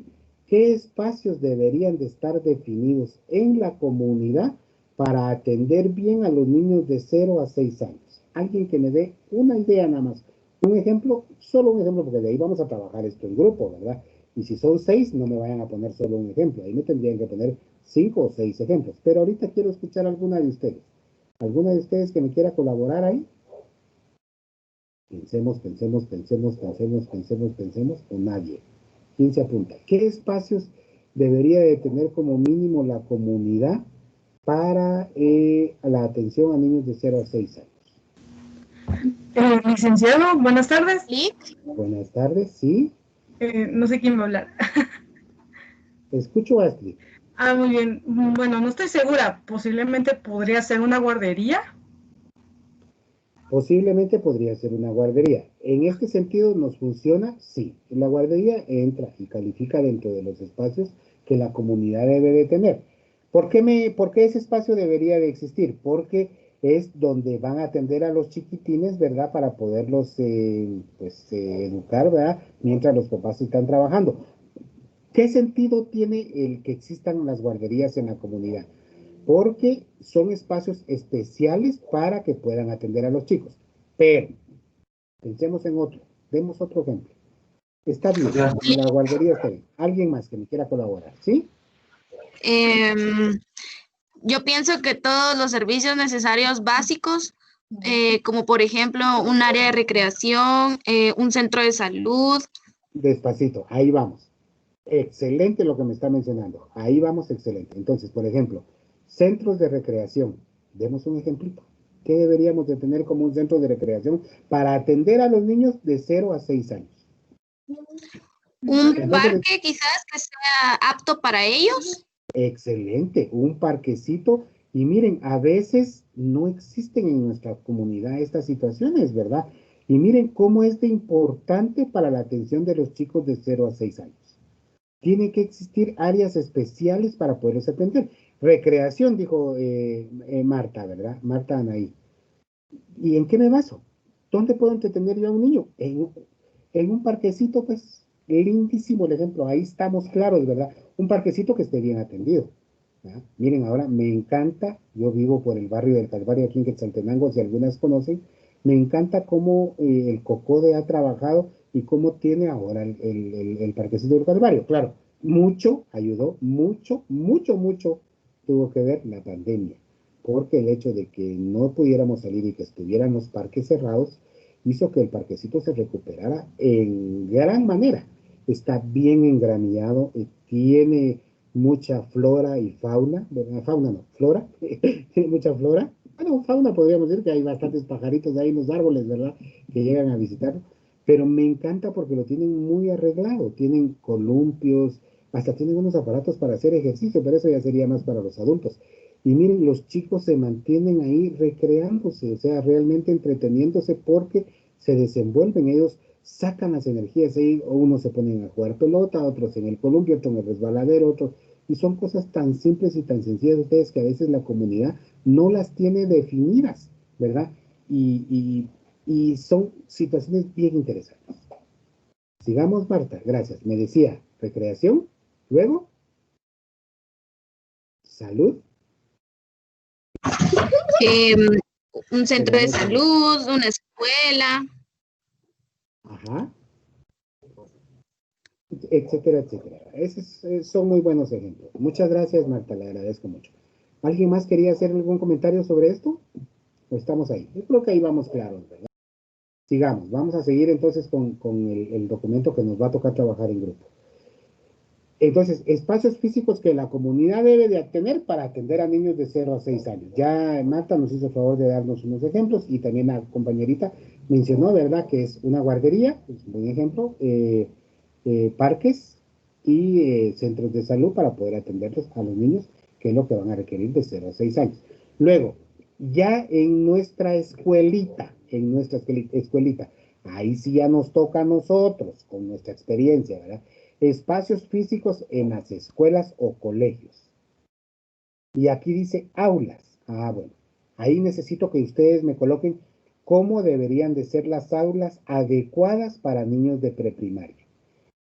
¿qué espacios deberían de estar definidos en la comunidad para atender bien a los niños de 0 a 6 años? Alguien que me dé una idea nada más. Un ejemplo, solo un ejemplo, porque de ahí vamos a trabajar esto en grupo, ¿verdad? Y si son 6, no me vayan a poner solo un ejemplo. Ahí me tendrían que poner 5 o 6 ejemplos. Pero ahorita quiero escuchar alguna de ustedes. ¿Alguna de ustedes que me quiera colaborar ahí? Pensemos, o nadie. ¿Quién se apunta? ¿Qué espacios debería de tener como mínimo la comunidad para la atención a niños de 0 a 6 años? Licenciado, buenas tardes. Buenas tardes, ¿sí? No sé quién va a hablar. Escucho a Astrid. Muy bien. Bueno, no estoy segura. Posiblemente podría ser una guardería. Posiblemente podría ser una guardería. En este sentido, ¿nos funciona? Sí. La guardería entra y califica dentro de los espacios que la comunidad debe de tener. ¿Por qué ese espacio debería de existir? Porque es donde van a atender a los chiquitines, ¿verdad? Para poderlos educar, ¿verdad? Mientras los papás están trabajando. ¿Qué sentido tiene el que existan las guarderías en la comunidad? Porque son espacios especiales para que puedan atender a los chicos. Pero, pensemos en otro, demos otro ejemplo. Está bien, la guardería está bien. Alguien más que me quiera colaborar, ¿sí? Yo pienso que todos los servicios necesarios básicos, como por ejemplo un área de recreación, un centro de salud. Despacito, ahí vamos. Excelente lo que me está mencionando. Ahí vamos, excelente. Entonces, por ejemplo, centros de recreación. Demos un ejemplito. ¿Qué deberíamos de tener como un centro de recreación para atender a los niños de 0 a 6 años? Un parque quizás que sea apto para ellos. Excelente, un parquecito. Y miren, a veces no existen en nuestra comunidad estas situaciones, ¿verdad? Y miren cómo es de importante para la atención de los chicos de 0 a 6 años. Tiene que existir áreas especiales para poderlos atender. Recreación, dijo Marta, ¿verdad? Marta Anaí. ¿Y en qué me baso? ¿Dónde puedo entretener yo a un niño? En un parquecito, pues, lindísimo el ejemplo. Ahí estamos claros, ¿verdad? Un parquecito que esté bien atendido. ¿Verdad? Miren, ahora me encanta, yo vivo por el barrio del Calvario aquí en Quetzaltenango, si algunas conocen, me encanta cómo el COCODE ha trabajado y cómo tiene ahora el parquecito del Calvario. Claro, mucho ayudó, mucho tuvo que ver la pandemia, porque el hecho de que no pudiéramos salir y que estuvieran los parques cerrados hizo que el parquecito se recuperara en gran manera. Está bien engramillado, tiene mucha flora y fauna, bueno, fauna no, flora, tiene mucha flora. Bueno, fauna podríamos decir que hay bastantes pajaritos ahí en los árboles, ¿verdad? Que llegan a visitarlo. Pero me encanta porque lo tienen muy arreglado. Tienen columpios, hasta tienen unos aparatos para hacer ejercicio, pero eso ya sería más para los adultos. Y miren, los chicos se mantienen ahí recreándose, o sea, realmente entreteniéndose porque se desenvuelven, ellos sacan las energías ahí, o unos se ponen a jugar pelota, otros en el columpio, otros en el resbaladero, otros, y son cosas tan simples y tan sencillas ustedes que a veces la comunidad no las tiene definidas, ¿verdad? Y son situaciones bien interesantes. Sigamos, Marta, gracias. Me decía, recreación, luego, salud. Un centro de salud, una escuela. Ajá. Etcétera, etcétera. Esos son muy buenos ejemplos. Muchas gracias, Marta, le agradezco mucho. ¿Alguien más quería hacer algún comentario sobre esto? ¿O estamos ahí? Yo creo que ahí vamos claros, ¿verdad? Sigamos, vamos a seguir entonces con el documento que nos va a tocar trabajar en grupo. Entonces, espacios físicos que la comunidad debe de tener para atender a niños de 0 a 6 años. Ya Marta nos hizo el favor de darnos unos ejemplos y también la compañerita mencionó, ¿verdad?, que es una guardería, es un buen ejemplo, parques y centros de salud para poder atenderlos a los niños, que es lo que van a requerir de 0 a 6 años. Luego, Ya en nuestra escuelita, ahí sí ya nos toca a nosotros, con nuestra experiencia, ¿verdad? Espacios físicos en las escuelas o colegios. Y aquí dice aulas. Ah, bueno. Ahí necesito que ustedes me coloquen cómo deberían de ser las aulas adecuadas para niños de preprimaria.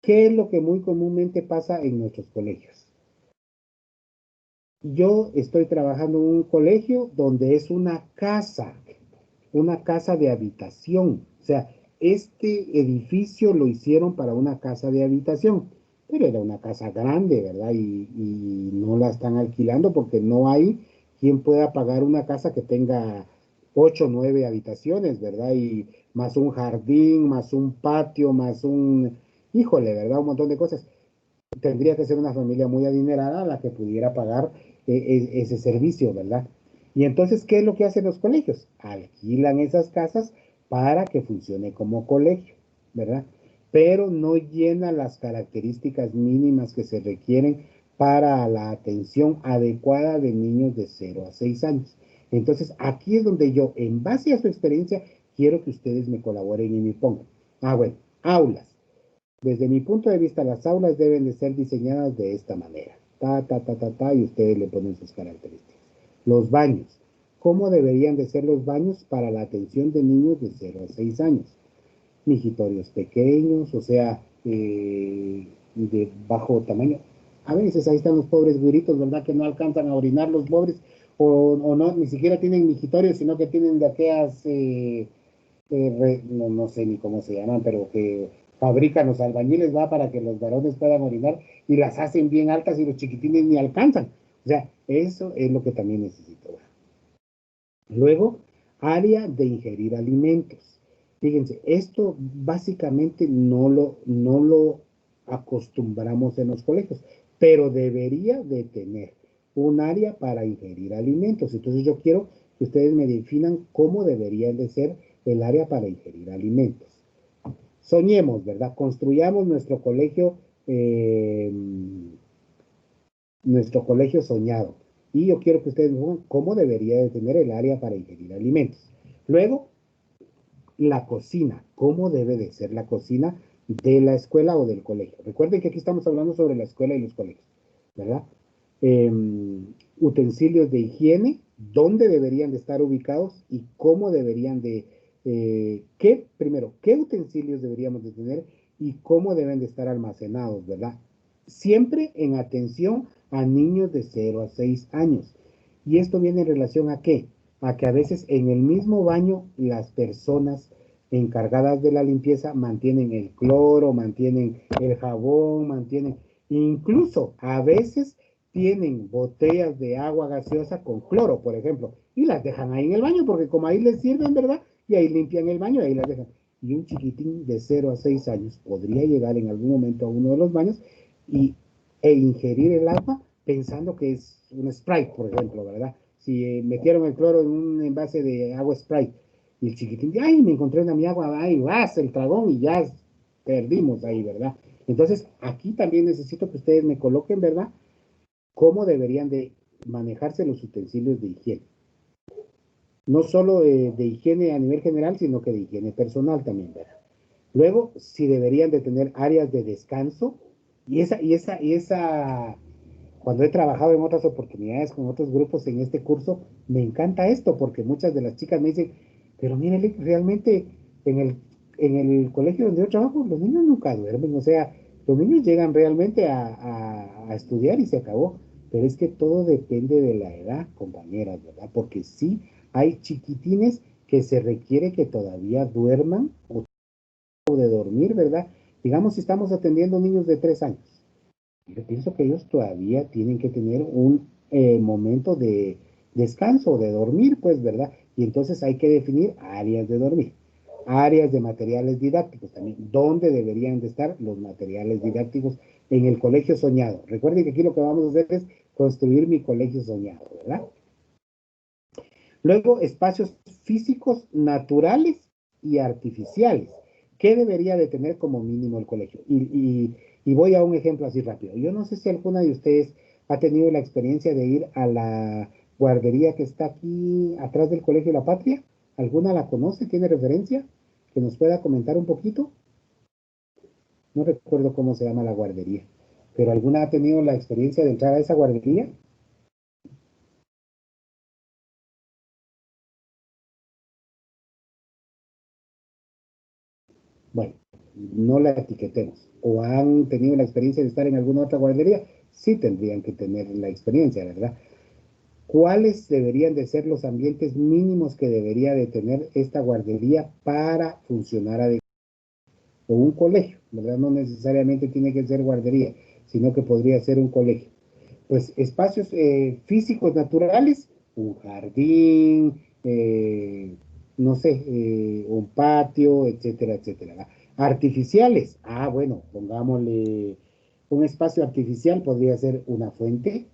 ¿Qué es lo que muy comúnmente pasa en nuestros colegios? Yo estoy trabajando en un colegio donde es una casa de habitación. O sea, este edificio lo hicieron para una casa de habitación, pero era una casa grande, ¿verdad? Y no la están alquilando porque no hay quien pueda pagar una casa que tenga 8 o 9 habitaciones, ¿verdad? Y más un jardín, más un patio, más un, híjole, ¿verdad? Un montón de cosas. Tendría que ser una familia muy adinerada la que pudiera pagar ese servicio, ¿verdad? Y entonces, ¿qué es lo que hacen los colegios? Alquilan esas casas para que funcione como colegio, ¿verdad? Pero no llena las características mínimas que se requieren para la atención adecuada de niños de 0 a 6 años. Entonces, aquí es donde yo, en base a su experiencia, quiero que ustedes me colaboren y me pongan. Ah, bueno, aulas. Desde mi punto de vista, las aulas deben de ser diseñadas de esta manera. Y ustedes le ponen sus características. Los baños. ¿Cómo deberían de ser los baños para la atención de niños de 0 a 6 años? Mijitorios pequeños, o sea, de bajo tamaño. A veces ahí están los pobres güiritos, ¿verdad? Que no alcanzan a orinar los pobres, o no, ni siquiera tienen mijitorios, sino que tienen de aquellas no sé ni cómo se llaman, pero que fabrican los albañiles, va, para que los varones puedan orinar y las hacen bien altas y los chiquitines ni alcanzan. O sea, eso es lo que también necesito. Luego, área de ingerir alimentos. Fíjense, esto básicamente no lo acostumbramos en los colegios, pero debería de tener un área para ingerir alimentos. Entonces yo quiero que ustedes me definan cómo debería de ser el área para ingerir alimentos. Soñemos, ¿verdad? Construyamos nuestro colegio soñado. Y yo quiero que ustedes me digan cómo debería de tener el área para ingerir alimentos. Luego, la cocina. ¿Cómo debe de ser la cocina de la escuela o del colegio? Recuerden que aquí estamos hablando sobre la escuela y los colegios, ¿verdad? Utensilios de higiene, dónde deberían de estar ubicados y cómo deberían de, qué utensilios deberíamos de tener y cómo deben de estar almacenados, ¿verdad? Siempre en atención a niños de 0 a 6 años. ¿Y esto viene en relación a qué? A que a veces en el mismo baño las personas encargadas de la limpieza mantienen el cloro, mantienen el jabón, mantienen, incluso a veces tienen botellas de agua gaseosa con cloro, por ejemplo, y las dejan ahí en el baño, porque como ahí les sirven, ¿verdad? Y ahí limpian el baño, ahí las dejan. Y un chiquitín de 0 a 6 años podría llegar en algún momento a uno de los baños e ingerir el agua pensando que es un Sprite, por ejemplo, ¿verdad? Si metieron el cloro en un envase de agua Sprite y el chiquitín, ay, me encontré en mi agua, ay, vas, el tragón y ya perdimos ahí, ¿verdad? Entonces, aquí también necesito que ustedes me coloquen, ¿verdad? Cómo deberían de manejarse los utensilios de higiene. No solo de higiene a nivel general, sino que de higiene personal también, ¿verdad? Luego, si deberían de tener áreas de descanso, cuando he trabajado en otras oportunidades con otros grupos en este curso, me encanta esto, porque muchas de las chicas me dicen, pero mire, realmente en el colegio donde yo trabajo, los niños nunca duermen, o sea, los niños llegan realmente a estudiar y se acabó, pero es que todo depende de la edad, compañeras, ¿verdad? Porque sí hay chiquitines que se requiere que todavía duerman o de dormir, ¿verdad? Digamos, si estamos atendiendo niños de 3 años, yo pienso que ellos todavía tienen que tener un momento de descanso, de dormir, pues, ¿verdad? Y entonces hay que definir áreas de dormir, áreas de materiales didácticos también, dónde deberían de estar los materiales didácticos en el colegio soñado. Recuerden que aquí lo que vamos a hacer es construir mi colegio soñado, ¿verdad? Luego, espacios físicos naturales y artificiales. ¿Qué debería de tener como mínimo el colegio? Y voy a un ejemplo así rápido. Yo no sé si alguna de ustedes ha tenido la experiencia de ir a guardería que está aquí atrás del Colegio La Patria? ¿Alguna la conoce? ¿Tiene referencia? ¿Que nos pueda comentar un poquito? No recuerdo cómo se llama la guardería, pero ¿alguna ha tenido la experiencia de entrar a esa guardería? Bueno, no la etiquetemos. ¿O han tenido la experiencia de estar en alguna otra guardería? Sí tendrían que tener la experiencia, ¿verdad? ¿Cuáles deberían de ser los ambientes mínimos que debería de tener esta guardería para funcionar adecuadamente? O un colegio, ¿verdad? No necesariamente tiene que ser guardería, sino que podría ser un colegio. Pues espacios físicos naturales, un jardín, no sé, un patio, etcétera, etcétera, ¿verdad? Artificiales, bueno, pongámosle un espacio artificial, podría ser una fuente,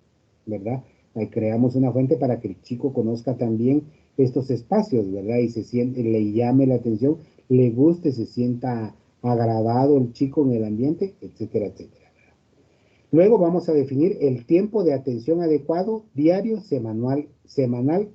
¿verdad? Ahí creamos una fuente para que el chico conozca también estos espacios, ¿verdad? Y se siente, le llame la atención, le guste, se sienta agradado el chico en el ambiente, etcétera, etcétera. Luego vamos a definir el tiempo de atención adecuado, diario, semanal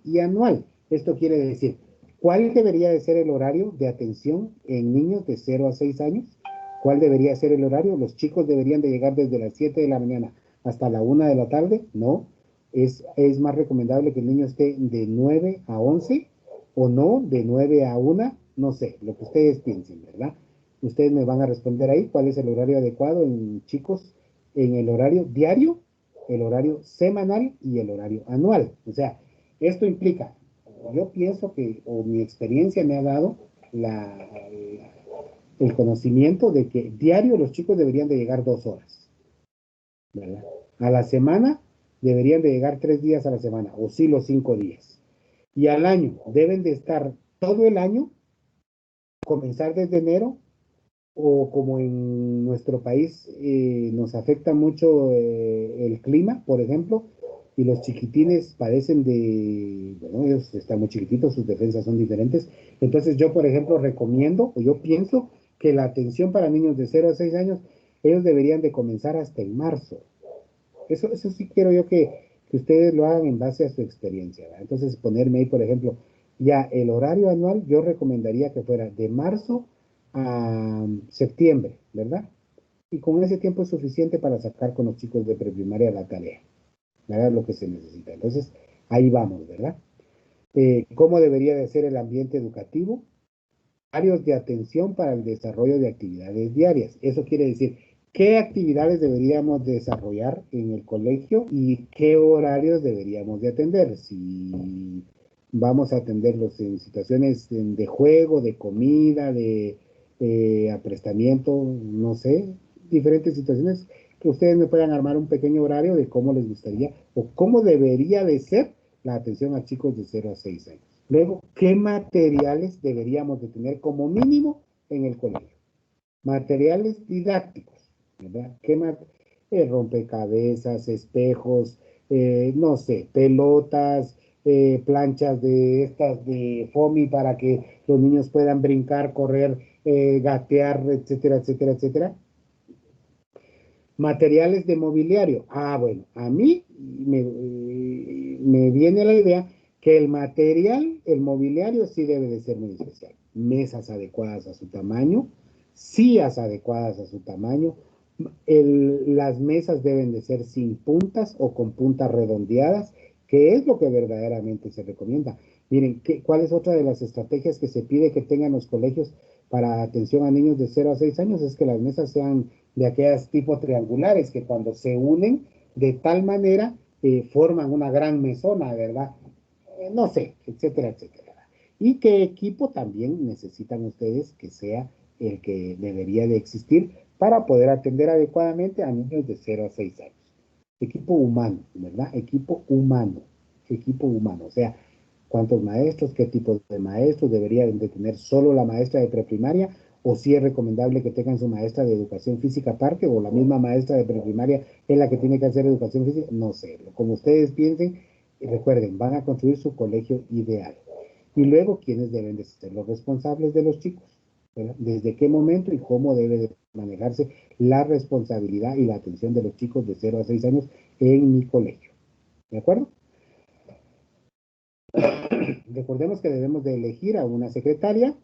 y anual. Esto quiere decir, ¿cuál debería de ser el horario de atención en niños de 0 a 6 años? ¿Cuál debería ser el horario? ¿Los chicos deberían de llegar desde las 7 de la mañana hasta la 1 de la tarde? No. Es más recomendable que el niño esté de 9 a 11 o no, de 9 a 1, no sé, lo que ustedes piensen, ¿verdad? Ustedes me van a responder ahí cuál es el horario adecuado en chicos en el horario diario, el horario semanal y el horario anual. O sea, esto implica, yo pienso que, o mi experiencia me ha dado el conocimiento de que diario los chicos deberían de llegar 2 horas, ¿verdad? A la semana deberían de llegar 3 días a la semana, o sí los 5 días. Y al año deben de estar todo el año, comenzar desde enero, o como en nuestro país nos afecta mucho el clima, por ejemplo, y los chiquitines padecen de, bueno, ellos están muy chiquititos, sus defensas son diferentes. Entonces yo, por ejemplo, recomiendo, o yo pienso que la atención para niños de 0 a 6 años, ellos deberían de comenzar hasta en marzo. Eso sí quiero yo que ustedes lo hagan en base a su experiencia, ¿verdad? Entonces ponerme ahí, por ejemplo, ya el horario anual, yo recomendaría que fuera de marzo a septiembre, ¿verdad? Y con ese tiempo es suficiente para sacar con los chicos de preprimaria la tarea, ¿verdad? Lo que se necesita. Entonces, ahí vamos, ¿verdad? ¿Cómo debería de ser el ambiente educativo? Áreas de atención para el desarrollo de actividades diarias. Eso quiere decir, ¿qué actividades deberíamos desarrollar en el colegio y qué horarios deberíamos de atender? Si vamos a atenderlos en situaciones de juego, de comida, de aprestamiento, no sé, diferentes situaciones que ustedes me puedan armar un pequeño horario de cómo les gustaría o cómo debería de ser la atención a chicos de 0 a 6 años. Luego, ¿qué materiales deberíamos de tener como mínimo en el colegio? Materiales didácticos, ¿verdad? Rompecabezas, espejos, no sé, pelotas, planchas de estas de foamy para que los niños puedan brincar, correr, gatear, etcétera, etcétera, etcétera. Materiales de mobiliario. Bueno, a mí me viene la idea que el mobiliario sí debe de ser muy especial. Mesas adecuadas a su tamaño, sillas adecuadas a su tamaño. Las mesas deben de ser sin puntas o con puntas redondeadas, que es lo que verdaderamente se recomienda. Miren, ¿cuál es otra de las estrategias que se pide que tengan los colegios para atención a niños de 0 a 6 años? Es que las mesas sean de aquellas tipo triangulares que cuando se unen de tal manera forman una gran mesona, ¿verdad? No sé, etcétera, etcétera. ¿Y qué equipo también necesitan ustedes que sea el que debería de existir para poder atender adecuadamente a niños de 0 a 6 años? Equipo humano, ¿verdad? Equipo humano, o sea, ¿cuántos maestros? ¿Qué tipo de maestros? ¿Deberían de tener solo la maestra de preprimaria? ¿O si es recomendable que tengan su maestra de educación física aparte? ¿O la misma maestra de preprimaria es la que tiene que hacer educación física? No sé, como ustedes piensen, recuerden, van a construir su colegio ideal. Y luego, ¿quiénes deben de ser los responsables de los chicos? ¿Verdad? ¿Desde qué momento y cómo debe de manejarse la responsabilidad y la atención de los chicos de 0 a 6 años en mi colegio? ¿De acuerdo? Recordemos que debemos de elegir a una secretaria,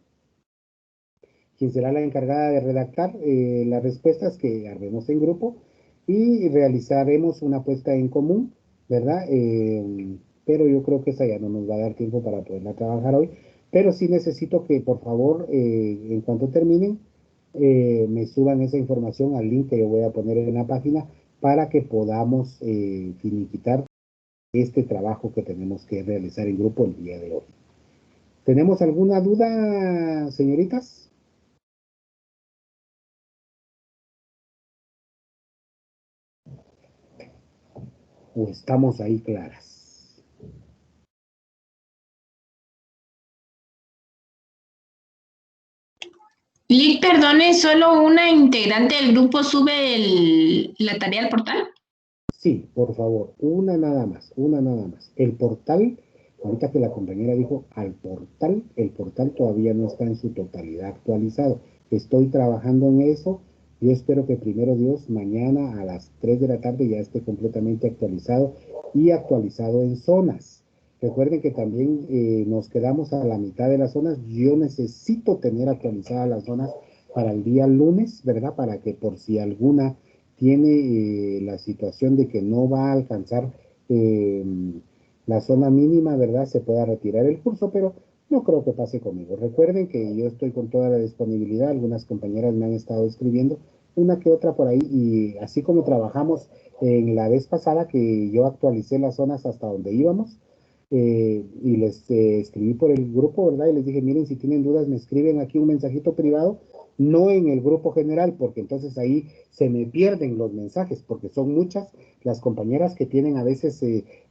quien será la encargada de redactar las respuestas que haremos en grupo y realizaremos una puesta en común, ¿verdad? Pero yo creo que esa ya no nos va a dar tiempo para poderla trabajar hoy, pero sí necesito que por favor, en cuanto terminen, me suban esa información al link que yo voy a poner en la página para que podamos finiquitar este trabajo que tenemos que realizar en grupo el día de hoy. ¿Tenemos alguna duda, señoritas? ¿O estamos ahí claras? Lick, perdone, ¿solo una integrante del grupo sube la tarea al portal? Sí, por favor, una nada más, una nada más. El portal, ahorita que la compañera dijo al portal, el portal todavía no está en su totalidad actualizado. Estoy trabajando en eso. Yo espero que primero Dios, mañana a las 3 de la tarde ya esté completamente actualizado y actualizado en zonas. Recuerden que también nos quedamos a la mitad de las zonas. Yo necesito tener actualizadas las zonas para el día lunes, ¿verdad? Para que por si alguna tiene la situación de que no va a alcanzar la zona mínima, ¿verdad? Se pueda retirar el curso, pero no creo que pase conmigo. Recuerden que yo estoy con toda la disponibilidad, algunas compañeras me han estado escribiendo, una que otra por ahí, y así como trabajamos en la vez pasada que yo actualicé las zonas hasta donde íbamos, y les escribí por el grupo, ¿verdad? Y les dije, miren, si tienen dudas, me escriben aquí un mensajito privado, no en el grupo general, porque entonces ahí se me pierden los mensajes, porque son muchas las compañeras que tienen a veces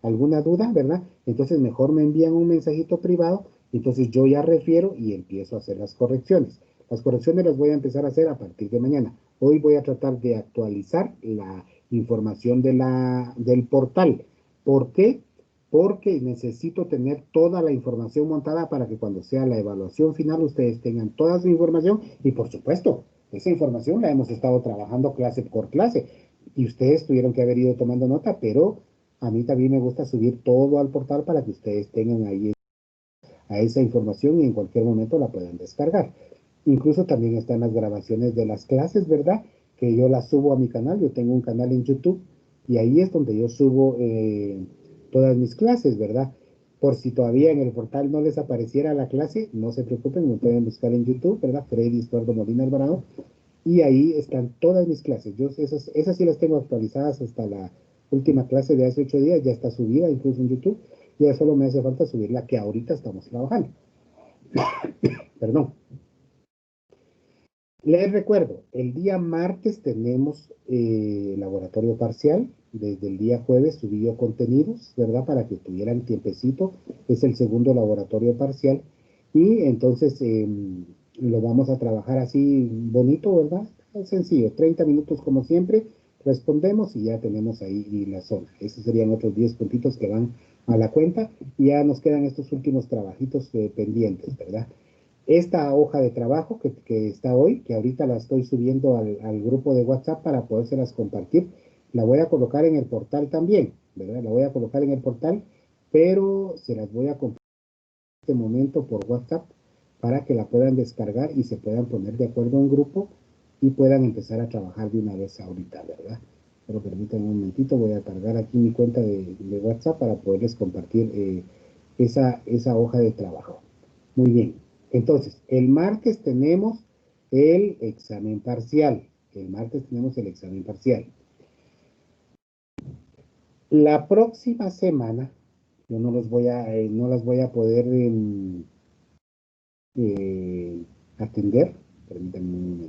alguna duda, ¿verdad? Entonces mejor me envían un mensajito privado, entonces yo ya refiero y empiezo a hacer las correcciones. Las correcciones las voy a empezar a hacer a partir de mañana. Hoy voy a tratar de actualizar la información del portal. ¿Por qué? Porque necesito tener toda la información montada para que cuando sea la evaluación final ustedes tengan toda su información y por supuesto, esa información la hemos estado trabajando clase por clase y ustedes tuvieron que haber ido tomando nota, pero a mí también me gusta subir todo al portal para que ustedes tengan ahí a esa información y en cualquier momento la puedan descargar. Incluso también están las grabaciones de las clases, ¿verdad? Que yo las subo a mi canal, yo tengo un canal en YouTube y ahí es donde yo subo todas mis clases, ¿verdad? Por si todavía en el portal no les apareciera la clase, no se preocupen, me pueden buscar en YouTube, ¿verdad? Freddy Estuardo Molina Alvarado, y ahí están todas mis clases. Yo esas sí las tengo actualizadas hasta la última clase de hace 8 días, ya está subida incluso en YouTube, ya solo me hace falta subir la que ahorita estamos trabajando. Perdón. Les recuerdo, el día martes tenemos laboratorio parcial. Desde el día jueves subí yo contenidos, ¿verdad? Para que tuvieran tiempecito. Es el segundo laboratorio parcial. Y entonces lo vamos a trabajar así bonito, ¿verdad? Es sencillo, 30 minutos como siempre. Respondemos y ya tenemos ahí la zona. Esos serían otros 10 puntitos que van a la cuenta. Y ya nos quedan estos últimos trabajitos pendientes, ¿verdad? Esta hoja de trabajo que está hoy, que ahorita la estoy subiendo al grupo de WhatsApp para podérselas compartir, la voy a colocar en el portal también, ¿verdad? La voy a colocar en el portal, pero se las voy a compartir en este momento por WhatsApp para que la puedan descargar y se puedan poner de acuerdo en grupo y puedan empezar a trabajar de una vez ahorita, ¿verdad? Pero permítanme un momentito, voy a cargar aquí mi cuenta de WhatsApp para poderles compartir esa hoja de trabajo. Muy bien. Entonces, el martes tenemos el examen parcial. El martes tenemos el examen parcial. La próxima semana, yo no las voy a poder atender. Permítanme un